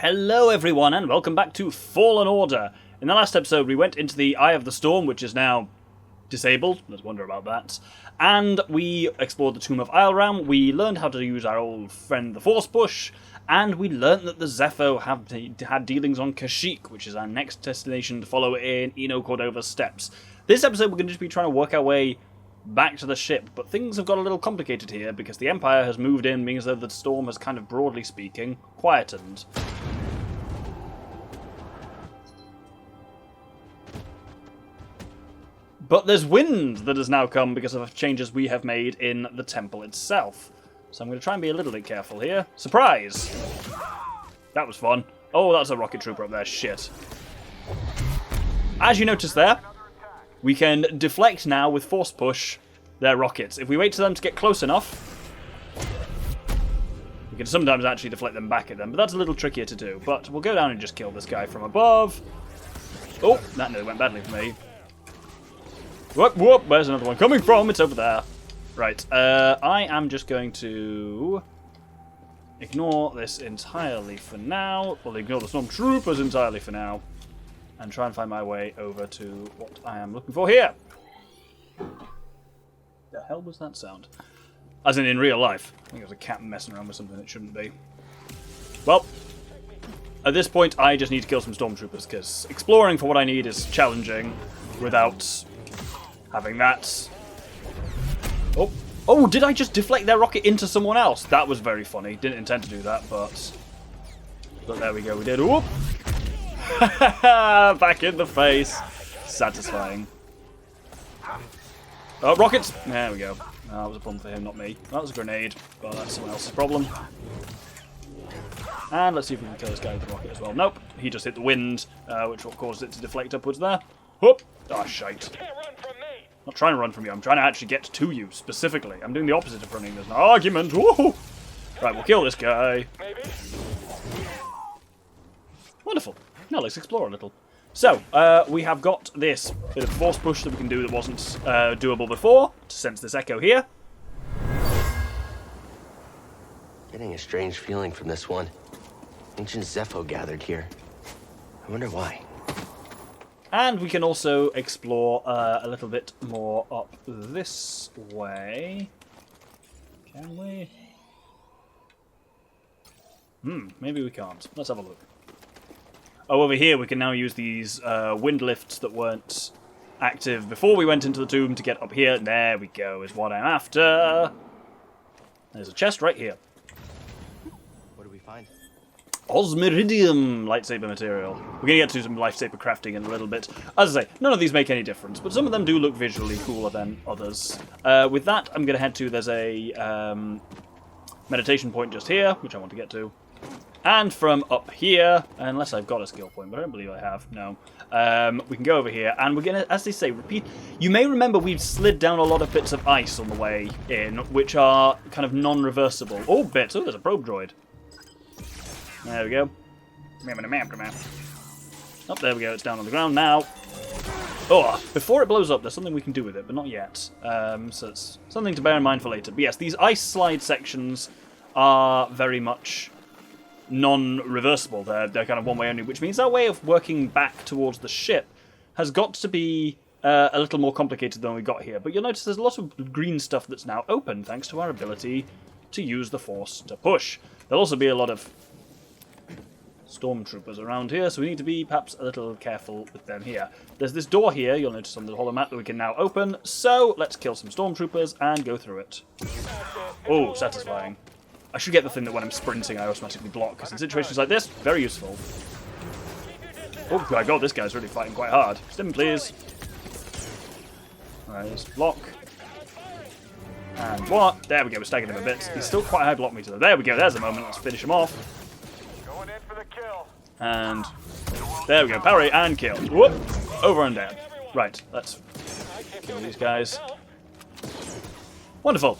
Hello everyone and welcome back to Fallen Order. In the last episode we went into the Eye of the Storm, which is now disabled. Let's wonder about that. And we explored the Tomb of Isleram. We learned how to use our old friend the Force Push. And we learned that the Zeffo had dealings on Kashyyyk, which is our next destination to follow in Eno Cordova's steps. This episode we're going to just be trying to work our way back to the ship, but things have got a little complicated here because the Empire has moved in, means that the storm has kind of, broadly speaking, quietened. But there's wind that has now come because of changes we have made in the temple itself. So I'm going to try and be a little bit careful here. Surprise! That was fun. Oh, that's a rocket trooper up there. Shit. As you notice there, we can deflect now with Force Push their rockets. If we wait for them to get close enough, we can sometimes actually deflect them back at them, but that's a little trickier to do. But we'll go down and just kill this guy from above. Oh, that nearly went badly for me. Whoop, whoop, where's another one coming from? It's over there. Right, I am just going to ignore this entirely for now. Well, ignore the stormtroopers entirely for now. And try and find my way over to what I am looking for here. The hell was that sound? As in real life. I think it was a cat messing around with something it shouldn't be. Well, at this point I just need to kill some stormtroopers, because exploring for what I need is challenging without having that. Oh, did I just deflect their rocket into someone else? That was very funny. Didn't intend to do that, but there we go, we did. Whoop! Back in the face. Satisfying. Oh, rockets! There we go. That was a problem for him, not me. That was a grenade, but that's someone else's problem. And let's see if we can kill this guy with the rocket as well. Nope, he just hit the wind, which will cause it to deflect upwards there. Whoop! Ah, shite. I'm not trying to run from you, I'm trying to actually get to you, specifically. I'm doing the opposite of running. There's an argument. Woohoo! Right, we'll kill this guy. Wonderful. Now let's explore a little. So, we have got this bit of force push that we can do that wasn't doable before, to sense this echo here. Getting a strange feeling from this one. Ancient Zeffo gathered here. I wonder why. And we can also explore a little bit more up this way. Can we? Maybe we can't. Let's have a look. Oh, over here we can now use these wind lifts that weren't active before we went into the tomb to get up here. There we go, is what I'm after. There's a chest right here. What do we find? Osmiridium lightsaber material. We're going to get to some lightsaber crafting in a little bit. As I say, none of these make any difference, but some of them do look visually cooler than others. With that, I'm going to head to, there's a meditation point just here, which I want to get to. And from up here, unless I've got a skill point, but I don't believe I have, no. We can go over here, and we're going to, as they say, repeat. You may remember we've slid down a lot of bits of ice on the way in, which are kind of non-reversible. Oh, bits. Oh, there's a probe droid. There we go. Oh, there we go. It's down on the ground now. Oh, before it blows up, there's something we can do with it, but not yet. So it's something to bear in mind for later. But yes, these ice slide sections are very much non-reversible. They're kind of one way only, which means our way of working back towards the ship has got to be a little more complicated than we got here. But you'll notice there's a lot of green stuff that's now open thanks to our ability to use the Force to push. There'll also be a lot of stormtroopers around here, so we need to be perhaps a little careful with them here. There's this door here, you'll notice on the holomat, that we can now open, so let's kill some stormtroopers and go through it. Oh, satisfying. I should get the thing that when I'm sprinting I automatically block, because in situations like this, very useful. Oh my god, this guy's really fighting quite hard. Stim, please. Alright, let's block. And what? There we go, we're staggering him a bit. He's still quite a high block meter though. There we go, there's a moment, let's finish him off. And there we go, parry and kill. Whoop! Over and down. Right, let's kill these guys. Wonderful.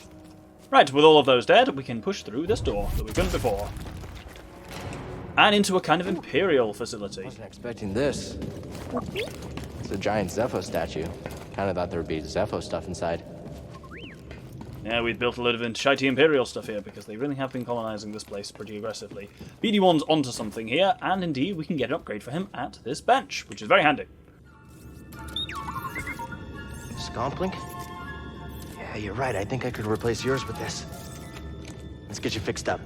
Right, with all of those dead, we can push through this door that we couldn't before. And into a kind of Imperial facility. Wasn't expecting this. It's a giant Zeffo statue. Kinda thought there would be Zeffo stuff inside. Yeah, we've built a load of shitey Imperial stuff here because they really have been colonising this place pretty aggressively. BD1's onto something here, and indeed we can get an upgrade for him at this bench, which is very handy. Scomplink? Yeah, you're right. I think I could replace yours with this. Let's get you fixed up.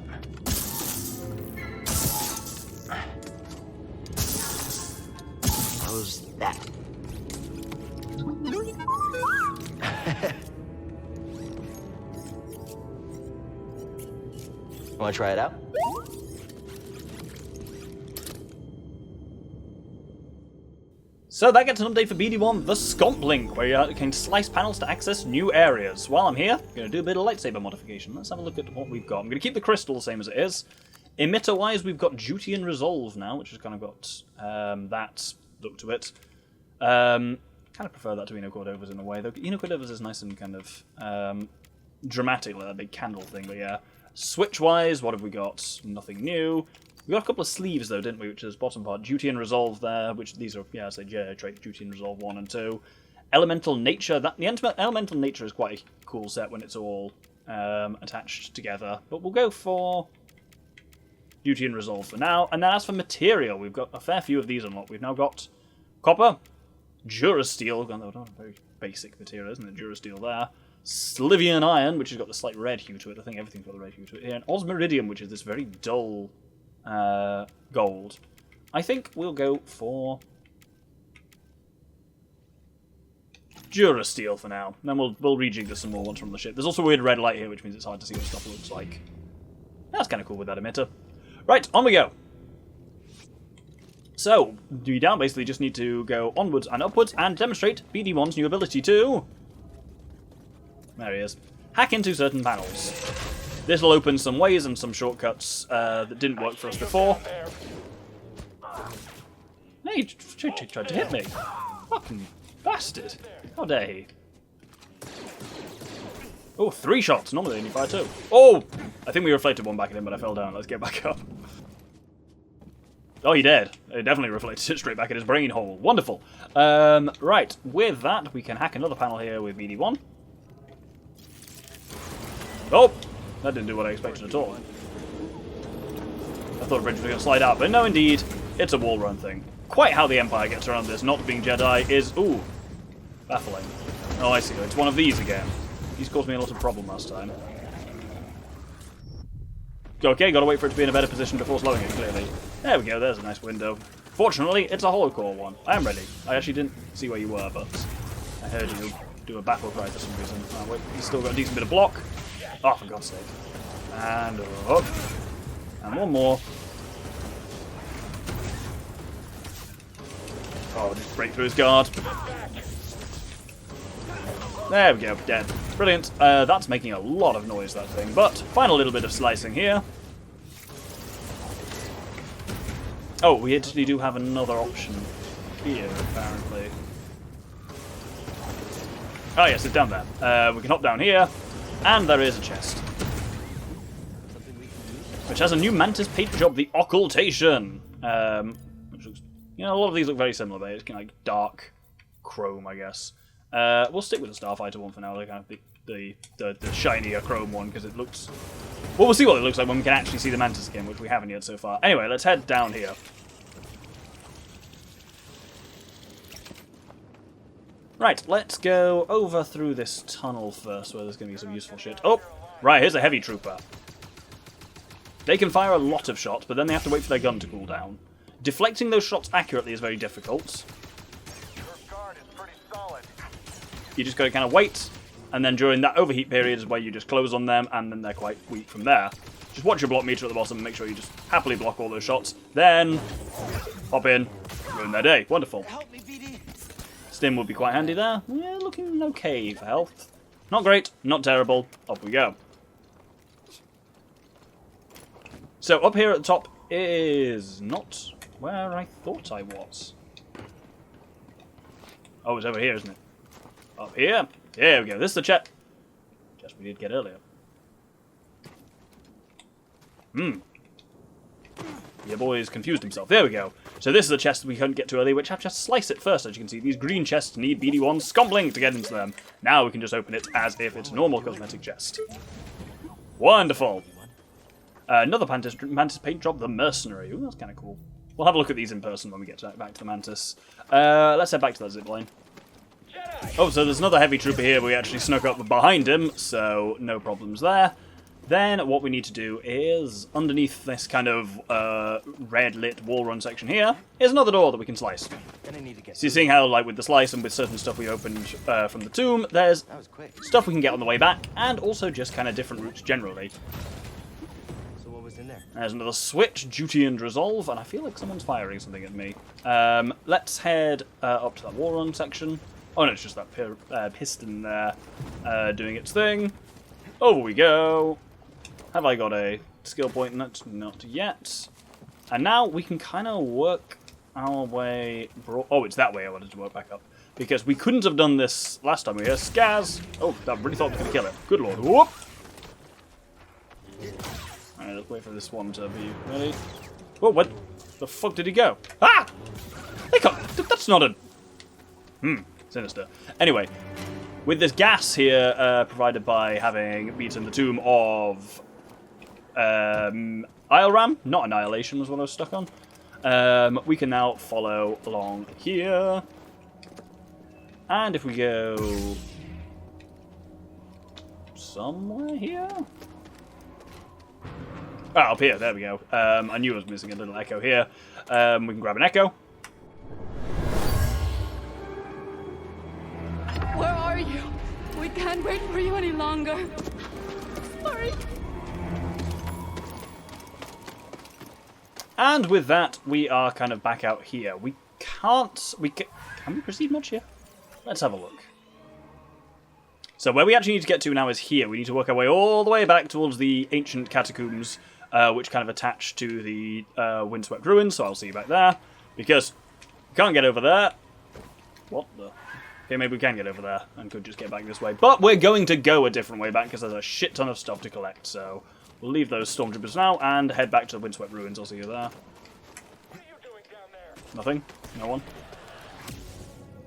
How's that? Want to try it out? So that gets an update for BD1, the Scomplink, where you can slice panels to access new areas. While I'm here, I'm going to do a bit of lightsaber modification. Let's have a look at what we've got. I'm going to keep the crystal the same as it is. Emitter-wise, we've got Duty and Resolve now, which has kind of got that look to it. Kind of prefer that to Eno Cordovas in a way, though. Eno Cordovas is nice and kind of dramatic, like that big candle thing, but yeah. Switch-wise, what have we got? Nothing new. We got a couple of sleeves, though, didn't we? Which is bottom part. Duty and Resolve there, which these are, yeah, I say Jedi trait, Duty and Resolve 1 and 2. Elemental Nature. The Elemental Nature is quite a cool set when it's all attached together. But we'll go for Duty and Resolve for now. And then as for material, we've got a fair few of these unlocked. We've now got copper, Durasteel, very basic material, isn't it? Durasteel there. Slivian Iron, which has got the slight red hue to it. I think everything's got the red hue to it here. And Osmiridium, which is this very dull gold. I think we'll go for Durasteel for now. Then we'll rejig this some more once we're on the ship. There's also a weird red light here, which means it's hard to see what stuff looks like. That's kind of cool with that emitter. Right, on we go. So, we now basically just need to go onwards and upwards and demonstrate BD1's new ability to... There he is. Hack into certain panels. This will open some ways and some shortcuts that didn't work for us before. Hey, he tried to hit me. Fucking bastard. How dare he. Oh, 3 shots. Normally they only fire 2. Oh! I think we reflected one back at him, but I fell down. Let's get back up. Oh, he did. It definitely reflected it straight back at his brain hole. Wonderful. Right, with that, we can hack another panel here with BD1. Oh! That didn't do what I expected at all. I thought a bridge was going to slide out, but no, indeed, it's a wall run thing. Quite how the Empire gets around this not being Jedi is, ooh, baffling. Oh, I see. It's one of these again. These caused me a lot of problem last time. Okay, gotta wait for it to be in a better position before slowing it, clearly. There we go, there's a nice window. Fortunately, it's a holocore one. I am ready. I actually didn't see where you were, but I heard you do a battle cry for some reason. Oh, wait, he's still got a decent bit of block. Oh, for God's sake. And up. And one more. Oh, just break through his guard. There we go, dead. Brilliant. That's making a lot of noise, that thing. But, final little bit of slicing here. Oh, we actually do have another option here, apparently. Oh yes, it's down there. We can hop down here. And there is a chest. Which has a new Mantis paint job, the Occultation. Which looks, you know, a lot of these look very similar, but it's kind of like dark chrome, I guess. We'll stick with the Starfighter one for now, like kind of the shinier chrome one, because it looks... Well, we'll see what it looks like when we can actually see the Mantis skin, which we haven't yet so far. Anyway, let's head down here. Right, let's go over through this tunnel first, where there's going to be some useful shit. Oh, right, here's a heavy trooper. They can fire a lot of shots, but then they have to wait for their gun to cool down. Deflecting those shots accurately is very difficult. You just got to kind of wait, and then during that overheat period is where you just close on them, and then they're quite weak from there. Just watch your block meter at the bottom and make sure you just happily block all those shots. Then, hop in, ruin their day. Wonderful. Stim would be quite handy there. Yeah, looking okay for health. Not great, not terrible. Up we go. So up here at the top is not where I thought I was. Oh, it's over here, isn't it? Up here. Here we go. This is the chest we did get earlier. Your boy's confused himself. There we go. So this is a chest we couldn't get to earlier, which I've just sliced it first. As you can see, these green chests need BD1 scombling to get into them. Now we can just open it as if it's a normal cosmetic chest. Wonderful. Another Mantis paint job, the Mercenary. Ooh, that's kind of cool. We'll have a look at these in person when we get back to the Mantis. Let's head back to that zipline. Oh, so there's another heavy trooper here. We actually snuck up behind him, so no problems there. Then what we need to do is, underneath this kind of red-lit wall run section here, is another door that we can slice. So you're seeing how, like, with the slice and with certain stuff we opened from the tomb, there's stuff we can get on the way back, and also just kind of different routes generally. So what was in there? There's another switch, duty and resolve, and I feel like someone's firing something at me. Let's head up to that wall run section. Oh no, it's just that piston there doing its thing. Over we go. Have I got a skill point? Not yet. And now we can kind of work our way... Oh, it's that way I wanted to work back up. Because we couldn't have done this last time we were here. Scaz! Oh, I really thought I was going to kill it. Good lord. Whoop! Alright, let's wait for this one to be ready. Whoa, what the fuck did he go? Ah! They can't... That's not a... Sinister. Anyway, with this gas here provided by having beaten the tomb of... Isle-Ram, not Annihilation was what I was stuck on. We can now follow along here. And if we go somewhere here? Oh, up here, there we go. I knew I was missing a little echo here. We can grab an echo. Where are you? We can't wait for you any longer. Sorry. And with that, we are kind of back out here. We can't... Can we proceed much here? Let's have a look. So where we actually need to get to now is here. We need to work our way all the way back towards the ancient catacombs, which kind of attach to the windswept ruins, so I'll see you back there. Because we can't get over there. What the... Okay, maybe we can get over there and could just get back this way. But we're going to go a different way back because there's a shit ton of stuff to collect, so... We'll leave those stormtroopers now and head back to the windswept ruins. I'll see you there. What are you doing down there? Nothing? No one?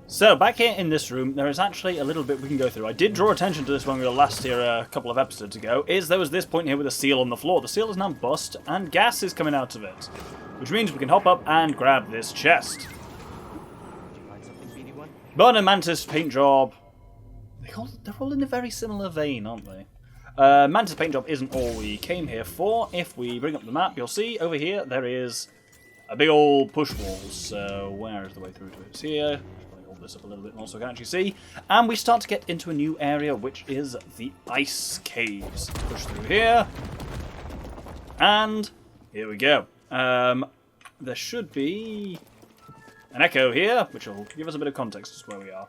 So, back here in this room, there is actually a little bit we can go through. I did draw attention to this when we were last here a couple of episodes ago, there was this point here with a seal on the floor. The seal is now bust, and gas is coming out of it. Which means we can hop up and grab this chest. Did you find something, BD1? Burn and Mantis paint job. They're all in a very similar vein, aren't they? Mantis paint job isn't all we came here for. If we bring up the map, you'll see over here there is a big old push wall. So where is the way through to it? It's here. I'll hold this up a little bit more so I can actually see. And we start to get into a new area, which is the ice caves. Push through here. And here we go. There should be an echo here, which will give us a bit of context as to where we are.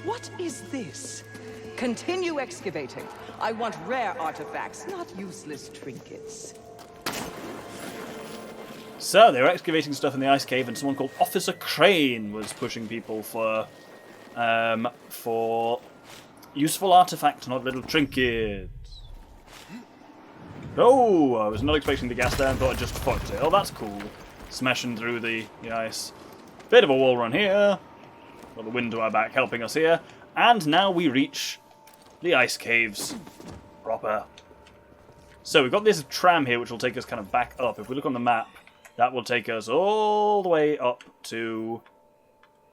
What is this? Continue excavating. I want rare artifacts, not useless trinkets. So, they were excavating stuff in the ice cave, and someone called Officer Crane was pushing people for useful artifacts, not little trinkets. Oh, I was not expecting the gas there and thought I just fucked it. Oh, that's cool. Smashing through the ice. Bit of a wall run here. Got the wind to our back helping us here. And now we reach the ice caves proper. So we've got this tram here which will take us kind of back up. If we look on the map, that will take us all the way up to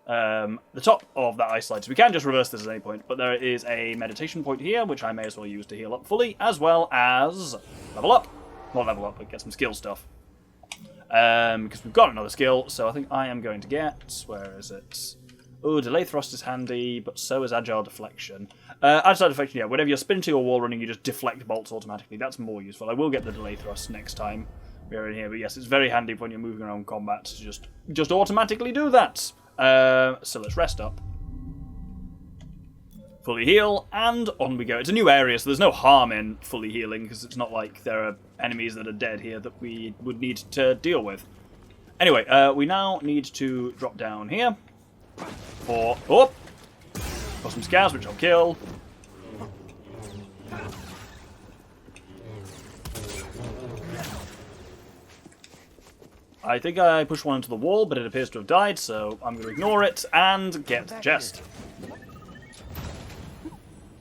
the top of that ice slide. So we can just reverse this at any point, but there is a meditation point here which I may as well use to heal up fully, as well as level up. Not level up, but get some skill stuff. Because we've got another skill, so I think I am going to get... Where is it? Oh, delay thrust is handy, but so is agile deflection. Agile deflection, yeah, whenever you're sprinting or wall running, you just deflect bolts automatically. That's more useful. I will get the delay thrust next time we're in here, but yes, it's very handy when you're moving around combat to just automatically do that. So let's rest up. Fully heal, and on we go. It's a new area, so there's no harm in fully healing, because it's not like there are enemies that are dead here that we would need to deal with. Anyway, we now need to drop down here. For some scars, which I'll kill. I think I pushed one into the wall, but it appears to have died, so I'm going to ignore it and get the chest. Did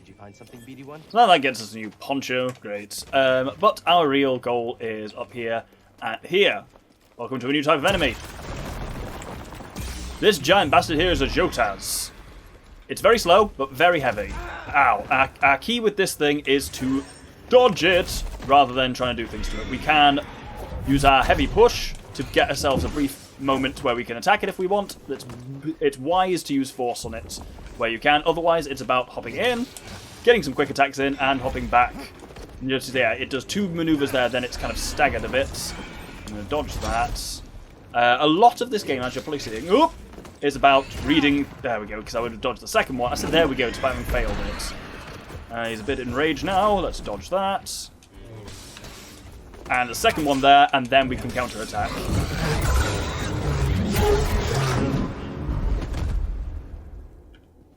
you find something, BD1? So now that gets us a new poncho, great. But our real goal is up here and here. Welcome to a new type of enemy. This giant bastard here is a Jotaz. It's very slow, but very heavy. Ow. Our key with this thing is to dodge it, rather than trying to do things to it. We can use our heavy push to get ourselves a brief moment where we can attack it if we want. It's wise to use force on it where you can. Otherwise, it's about hopping in, getting some quick attacks in, and hopping back. And just there, it does two maneuvers there, then it's kind of staggered a bit. I'm going to dodge that. A lot of this game, as you're probably seeing, is about reading. There we go, because I would have dodged the second one. I said there we go, despite having failed it. He's a bit enraged now. Let's dodge that. And the second one there, and then we can counter-attack.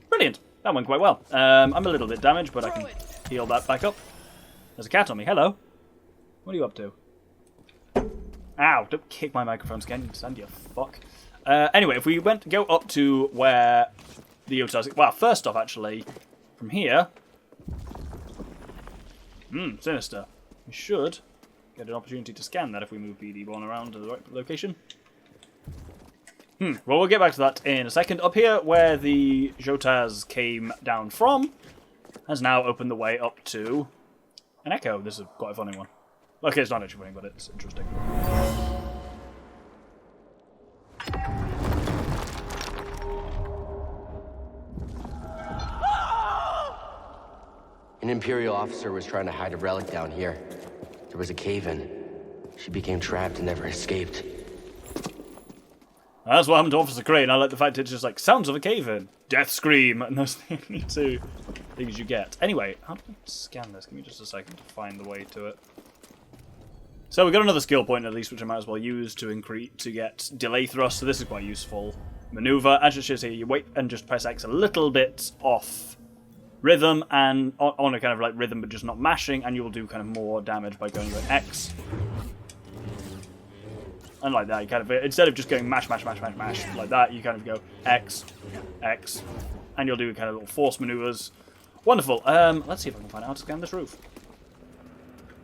Brilliant. That went quite well. I'm a little bit damaged, but I can heal that back up. There's a cat on me. Hello. What are you up to? Ow, don't kick my microphone again, you stand, you fuck. Anyway, if we go up to where the Jotaz... Well, first off, actually, from here... Sinister. We should get an opportunity to scan that if we move BD1 around to the right location. Well, we'll get back to that in a second. Up here, where the Jotaz came down from, has now opened the way up to an echo. This is quite a funny one. Okay, it's not actually funny, but it's interesting. An Imperial officer was trying to hide a relic down here. There was a cave-in. She became trapped and never escaped. That's what happened to Officer Crane. I like the fact it's just like, sounds of a cave-in, death scream, and those are the only two things you get. Anyway, how do we scan this? Give me just a second to find the way to it. So we've got another skill point at least, which I might as well use to get delay thrust, so this is quite useful. Maneuver, as it shows here, you wait and just press X a little bit off rhythm, and on a kind of like rhythm but just not mashing, and you will do kind of more damage by going with X. And like that, you kind of, instead of just going mash, mash, mash, mash, mash, like that, you kind of go X, X, and you'll do kind of little force maneuvers. Wonderful. Let's see if I can find out how to scan this roof.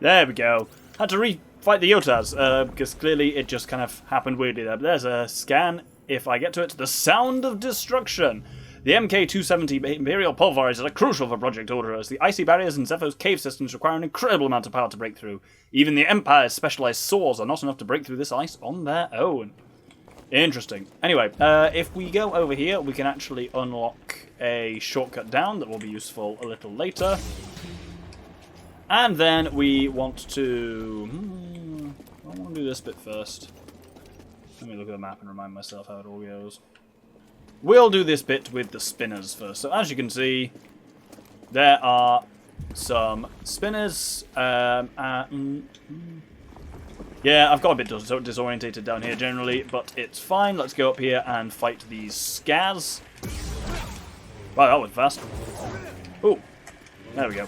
There we go. Had to refight the Jotaz, because clearly it just kind of happened weirdly there. But there's a scan, if I get to it. The Sound of Destruction. The MK-270 Imperial Pulverizers are crucial for Project Order, as the icy barriers in Zeffo's cave systems require an incredible amount of power to break through. Even the Empire's specialized saws are not enough to break through this ice on their own. Interesting. Anyway, if we go over here, we can actually unlock a shortcut down that will be useful a little later. And then we want to... I want to do this bit first. Let me look at the map and remind myself how it all goes. We'll do this bit with the spinners first. So as you can see, there are some spinners. Yeah, I've got a bit disorientated down here generally, but it's fine. Let's go up here and fight these scars. Wow, that went fast. Oh, there we go.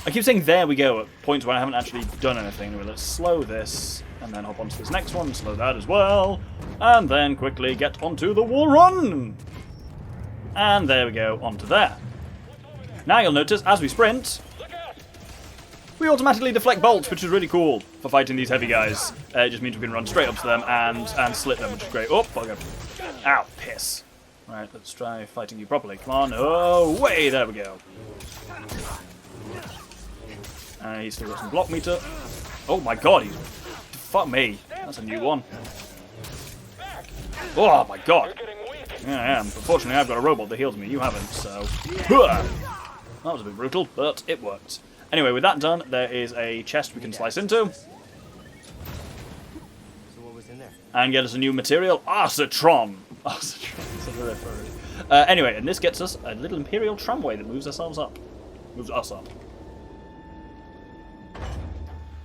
I keep saying there we go at points where I haven't actually done anything. Anyway, let's slow this and then hop onto this next one, slow that as well, and then quickly get onto the wall run. And there we go, onto there. Now you'll notice, as we sprint, we automatically deflect bolts, which is really cool for fighting these heavy guys. It just means we can run straight up to them and slit them, which is great. Oh, bugger. Ow, piss. Right, let's try fighting you properly. Come on. Oh, way, there we go. He's still got some block meter. Oh my god, he's... Fuck me. That's a new one. Oh my god. Yeah, I am. Unfortunately, I've got a robot that heals me. You haven't, so... That was a bit brutal, but it worked. Anyway, with that done, there is a chest we can slice into. So what was in there? And get us a new material. Arcitron. Anyway, and this gets us a little Imperial tramway that moves us up.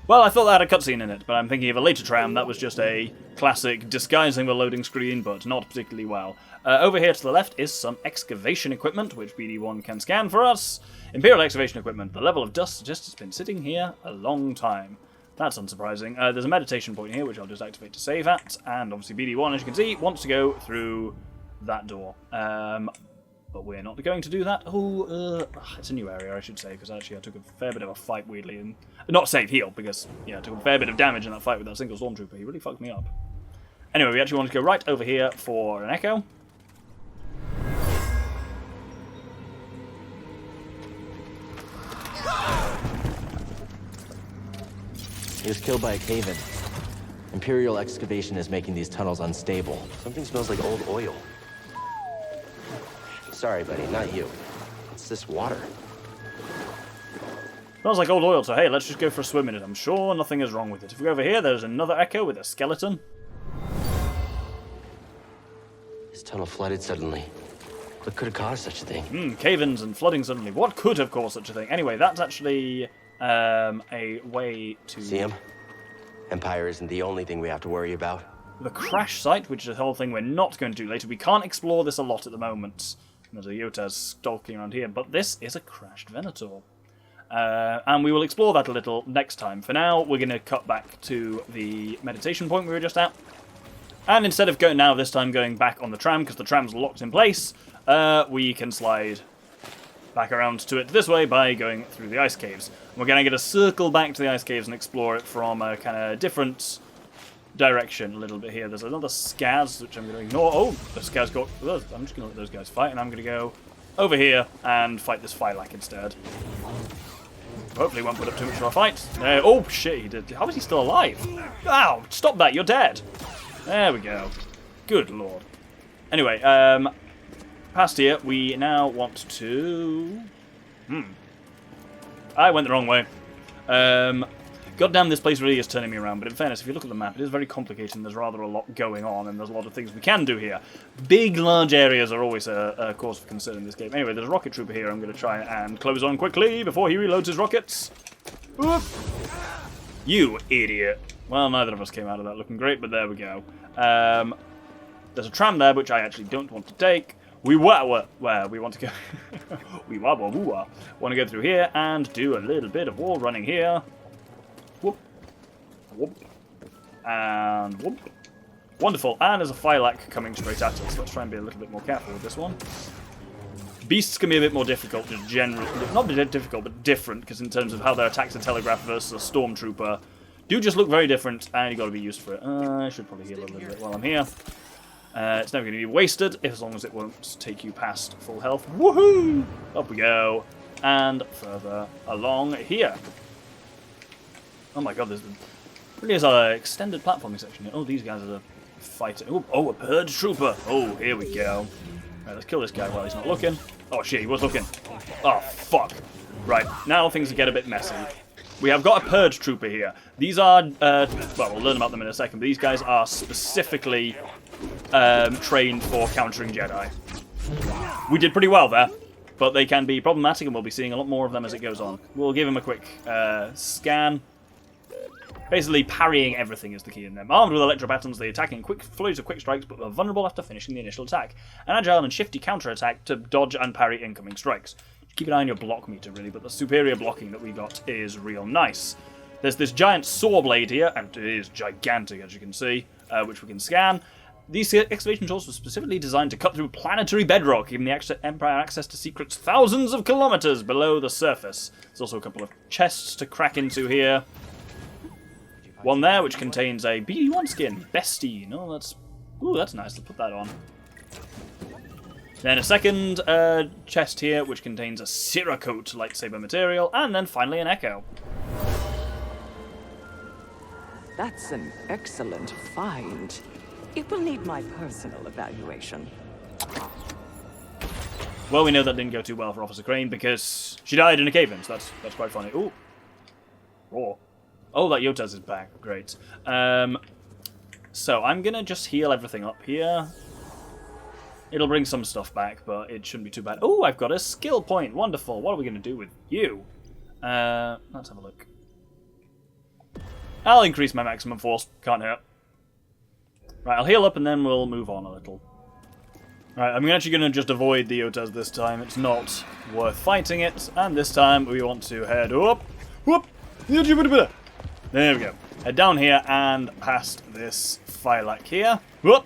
Well, I thought that had a cutscene in it, but I'm thinking of a later tram that was just a classic disguising the loading screen, but not particularly well. Over here to the left is some excavation equipment, which BD1 can scan for us. Imperial excavation equipment. The level of dust suggests it's been sitting here a long time. That's unsurprising. There's a meditation point here, which I'll just activate to save at. And obviously BD1, as you can see, wants to go through that door. But we're not going to do that. Oh, it's a new area, I should say, because actually I took a fair bit of a fight, weirdly. And not save, heal, because, yeah, I took a fair bit of damage in that fight with that single stormtrooper. He really fucked me up. Anyway, we actually want to go right over here for an echo. He was killed by a cave-in. Imperial excavation is making these tunnels unstable. Something smells like old oil. Sorry, buddy, not you. It's this water. Smells like old oil, so hey, let's just go for a swim in it. I'm sure nothing is wrong with it. If we go over here, there's another echo with a skeleton. This tunnel flooded suddenly. What could have caused such a thing? Cave-ins and flooding suddenly. What could have caused such a thing? Anyway, that's actually a way to... See him? Empire isn't the only thing we have to worry about. The crash site, which is the whole thing we're not going to do later. We can't explore this a lot at the moment. There's a Yotas stalking around here, but this is a crashed Venator. And we will explore that a little next time. For now, we're going to cut back to the meditation point we were just at. And instead of going this time going back on the tram, because the tram's locked in place, we can slide back around to it this way by going through the ice caves. And we're going to get a circle back to the ice caves and explore it from a kind of different direction a little bit here. There's another Skaz, which I'm going to ignore. Oh, the Skaz got... I'm just going to let those guys fight, and I'm going to go over here and fight this Phylac instead. Hopefully won't put up too much of a fight. Oh, shit, he did. How is he still alive? Ow, stop that, you're dead. There we go. Good lord. Anyway, past here, we now want to... I went the wrong way. Goddamn, this place really is turning me around, but in fairness, if you look at the map, it is very complicated, and there's rather a lot going on, and there's a lot of things we can do here. Big, large areas are always a cause for concern in this game. Anyway, there's a rocket trooper here I'm going to try and close on quickly before he reloads his rockets. Oop. You idiot. Well, neither of us came out of that looking great, but there we go. There's a tram there, which I actually don't want to take. We want to go... we want to go through here and do a little bit of wall running here. Whoop. Whoop. And whoop. Wonderful. And there's a Phylac coming straight at us. Let's try and be a little bit more careful with this one. Beasts can be a bit more difficult, just generally. Not difficult, but different, because in terms of how their attacks are telegraphed versus a Stormtrooper, do just look very different, and you've got to be used for it. I should probably heal a little bit while I'm here. It's never going to be wasted, as long as it won't take you past full health. Woohoo! Up we go. And further along here. Oh my god, there's really is an extended platforming section here. Oh, these guys are fighting. Oh, a Purge Trooper. Oh, here we go. Right, let's kill this guy while he's not looking. Oh shit, he was looking. Oh, fuck. Right, now things get a bit messy. We have got a Purge Trooper here. These are, well, we'll learn about them in a second, but these guys are specifically trained for countering Jedi. We did pretty well there, but they can be problematic, and we'll be seeing a lot more of them as it goes on. We'll give him a quick scan. Basically, parrying everything is the key in them. Armed with electro patterns, they attack in quick flurries of quick strikes, but are vulnerable after finishing the initial attack. An agile and shifty counter-attack to dodge and parry incoming strikes. Keep an eye on your block meter, really, but the superior blocking that we got is real nice. There's this giant saw blade here, and it is gigantic, as you can see, which we can scan. These excavation tools were specifically designed to cut through planetary bedrock, giving the Empire access to secrets thousands of kilometers below the surface. There's also a couple of chests to crack into here. One there, which contains a BD1 skin. Bestine. Oh, that's nice. Let's put that on. Then a second chest here, which contains a Cere coat lightsaber material. And then finally an echo. That's an excellent find. It will need my personal evaluation. Well, we know that didn't go too well for Officer Crane because she died in a cave-in, so that's quite funny. Ooh. Raw. Oh, that Yotas is back. Great. So I'm going to just heal everything up here. It'll bring some stuff back, but it shouldn't be too bad. Oh, I've got a skill point. Wonderful. What are we going to do with you? Let's have a look. I'll increase my maximum force. Can't hurt. Right, I'll heal up and then we'll move on a little. Right, I'm actually going to just avoid the Yotas this time. It's not worth fighting it. And this time we want to head up. Whoop! There we go. Head down here and past this Phylac here. Whoop!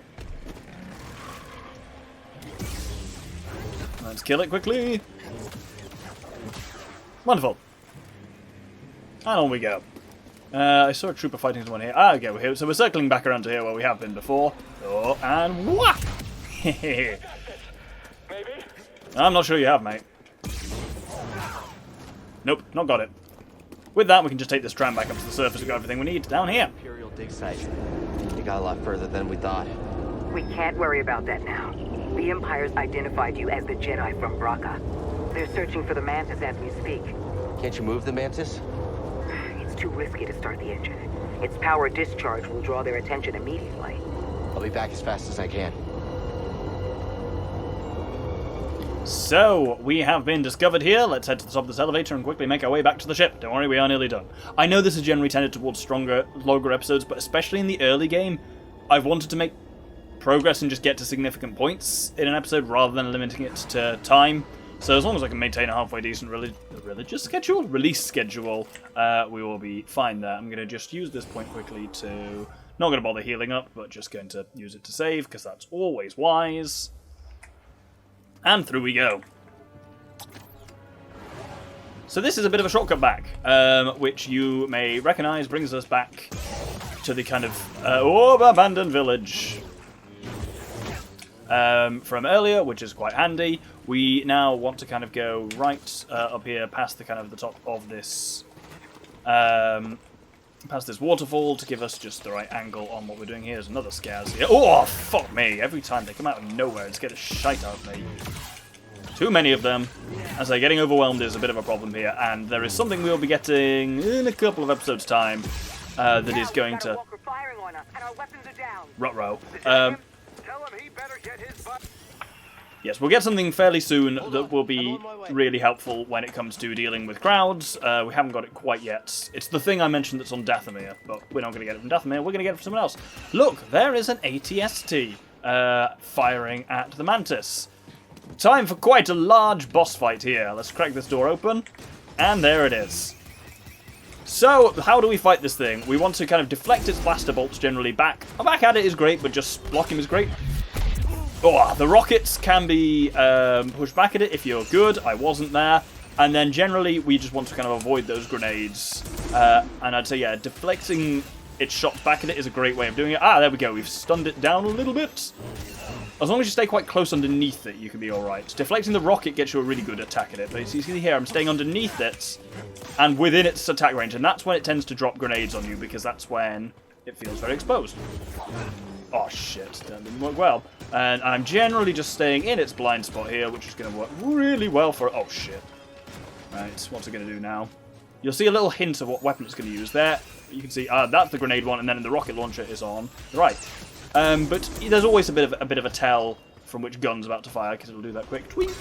Let's kill it quickly. Wonderful. And on we go. I saw a trooper fighting someone here. Ah, okay, we're here. So we're circling back around to here where we have been before. Oh, and whack! Maybe? I'm not sure you have, mate. Nope, not got it. With that, we can just take this tram back up to the surface and got everything we need down here. Imperial dig site. They got a lot further than we thought. We can't worry about that now. The Empire's identified you as the Jedi from Bracca. They're searching for the Mantis as we speak. Can't you move the Mantis? It's too risky to start the engine. Its power discharge will draw their attention immediately. I'll be back as fast as I can. So, we have been discovered here. Let's head to the top of this elevator and quickly make our way back to the ship. Don't worry, we are nearly done. I know this is generally tended towards longer episodes, but especially in the early game, I've wanted to make progress and just get to significant points in an episode rather than limiting it to time. So as long as I can maintain a halfway decent release schedule, we will be fine there. I'm going to just use this point quickly to... Not going to bother healing up, but just going to use it to save, because that's always wise. And through we go. So this is a bit of a shortcut back, which you may recognise brings us back to the kind of abandoned village from earlier, which is quite handy. We now want to kind of go right up here past the kind of the top of this, past this waterfall to give us just the right angle on what we're doing here. There's another scares here. Oh, fuck me. Every time they come out of nowhere and scare the shite out of me. Too many of them. As they're getting overwhelmed is a bit of a problem here. And there is something we'll be getting in a couple of episodes' time that is going to... Ruh-roh. Tell him he better get his butt. Yes, we'll get something fairly soon that will be really helpful when it comes to dealing with crowds. We haven't got it quite yet. It's the thing I mentioned that's on Dathomir, but we're not going to get it from Dathomir. We're going to get it from someone else. Look, there is an ATST firing at the Mantis. Time for quite a large boss fight here. Let's crack this door open, and there it is. So, how do we fight this thing? We want to kind of deflect its blaster bolts generally back. Back at it is great, but just block him is great. Oh, the rockets can be pushed back at it if you're good. I wasn't there. And then generally, we just want to kind of avoid those grenades. And I'd say, yeah, deflecting its shots back at it is a great way of doing it. Ah, there we go. We've stunned it down a little bit. As long as you stay quite close underneath it, you can be alright. Deflecting the rocket gets you a really good attack at it. But you see here, I'm staying underneath it and within its attack range. And that's when it tends to drop grenades on you, because that's when it feels very exposed. Oh, shit. That didn't work well. And I'm generally just staying in its blind spot here, which is going to work really well for... Oh, shit. Right, what's it going to do now? You'll see a little hint of what weapon it's going to use there. You can see, that's the grenade one, and then the rocket launcher is on the right. But there's always a bit of a tell from which gun's about to fire, because it'll do that quick twink.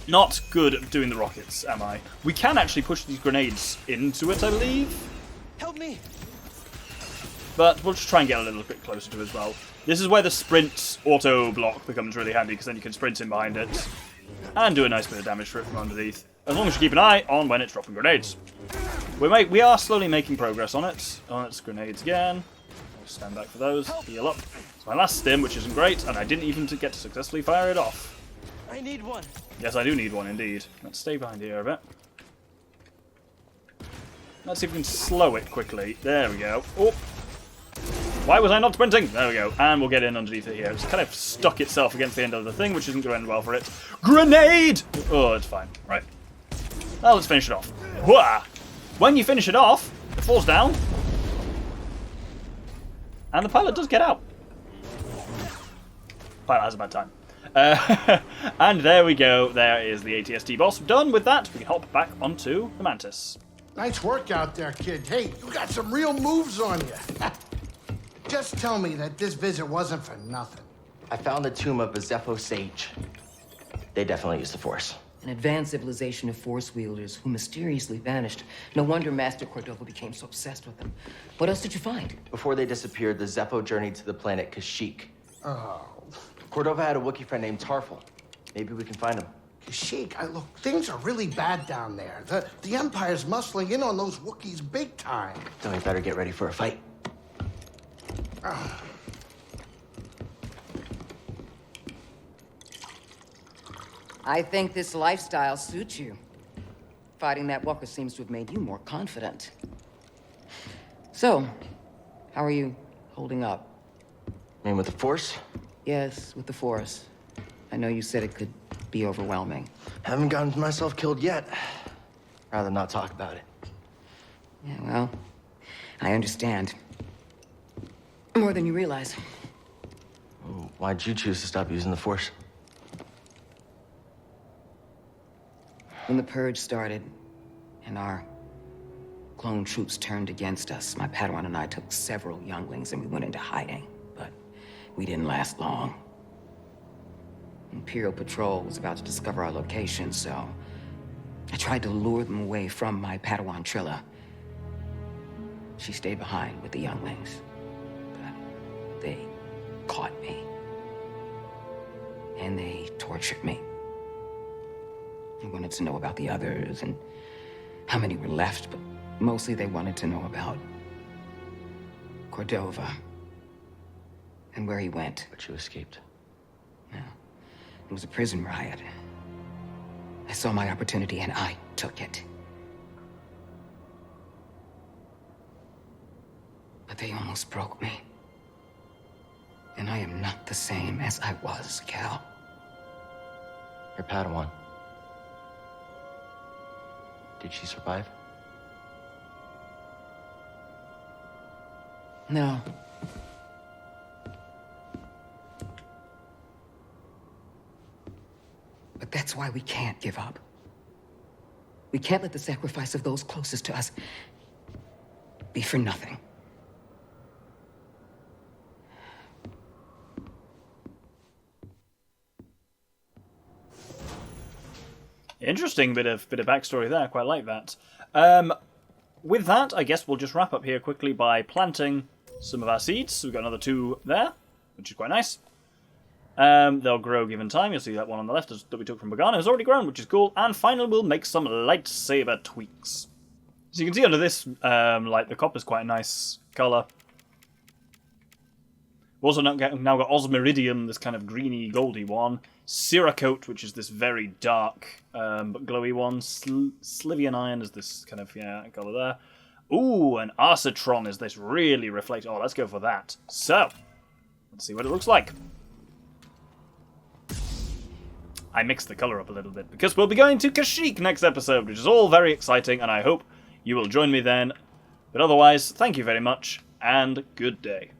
Not good at doing the rockets, am I? We can actually push these grenades into it, I believe. Help me! But we'll just try and get a little bit closer to it as well. This is where the sprint auto block becomes really handy, because then you can sprint in behind it and do a nice bit of damage for it from underneath. As long as you keep an eye on when it's dropping grenades. We are slowly making progress on it. On its grenades again. I'll stand back for those. Heal up. It's my last stim, which isn't great, and I didn't even get to successfully fire it off. I need one. Yes, I do need one indeed. Let's stay behind here a bit. Let's see if we can slow it quickly. There we go. Oh! Why was I not sprinting? There we go. And we'll get in underneath it here. It's kind of stuck itself against the end of the thing, which isn't going to end well for it. Grenade! Oh, it's fine. Right. Well, let's finish it off. Whoa! When you finish it off, it falls down. And the pilot does get out. Pilot has a bad time. And there we go. There is the ATST boss. Done with that, we can hop back onto the Mantis. Nice work out there, kid. Hey, you got some real moves on you. Just tell me that this visit wasn't for nothing. I found the tomb of a Zeffo sage. They definitely used the Force. An advanced civilization of Force wielders who mysteriously vanished. No wonder Master Cordova became so obsessed with them. What else did you find? Before they disappeared, the Zeffo journeyed to the planet Kashyyyk. Oh. Cordova had a Wookiee friend named Tarful. Maybe we can find him. Kashyyyk, look, things are really bad down there. The Empire's muscling in on those Wookiees big time. Then we better get ready for a fight. I think this lifestyle suits you. Fighting that walker seems to have made you more confident. So, how are you holding up? I mean, with the Force? Yes, with the Force. I know you said it could be overwhelming. Haven't gotten myself killed yet. Rather not talk about it. Yeah, well, I understand. More than you realize. Why'd you choose to stop using the Force? When the Purge started, and our clone troops turned against us, my Padawan and I took several younglings and we went into hiding. But we didn't last long. Imperial Patrol was about to discover our location, so I tried to lure them away from my Padawan Trilla. She stayed behind with the younglings, but they caught me. And they tortured me. They wanted to know about the others and how many were left, but mostly they wanted to know about Cordova and where he went. But you escaped. Yeah. It was a prison riot. I saw my opportunity and I took it. But they almost broke me. And I am not the same as I was, Cal. Your Padawan. Did she survive? No. But that's why we can't give up. We can't let the sacrifice of those closest to us be for nothing. Interesting bit of backstory there. I quite like that. With that, I guess we'll just wrap up here quickly by planting some of our seeds. So we've got another 2 there, which is quite nice. They'll grow given time. You'll see that one on the left that we took from Bogana has already grown, which is cool. And finally, we'll make some lightsaber tweaks. So you can see under this, like the copper's quite a nice colour. We've also now got Osmiridium, this kind of greeny, goldy one. Cerakote, which is this very dark but glowy one. Slivian Iron is this kind of, colour there. Ooh, and Arcitron is this really reflective. Oh, let's go for that. So, let's see what it looks like. I mixed the colour up a little bit because we'll be going to Kashyyyk next episode, which is all very exciting, and I hope you will join me then. But otherwise, thank you very much, and good day.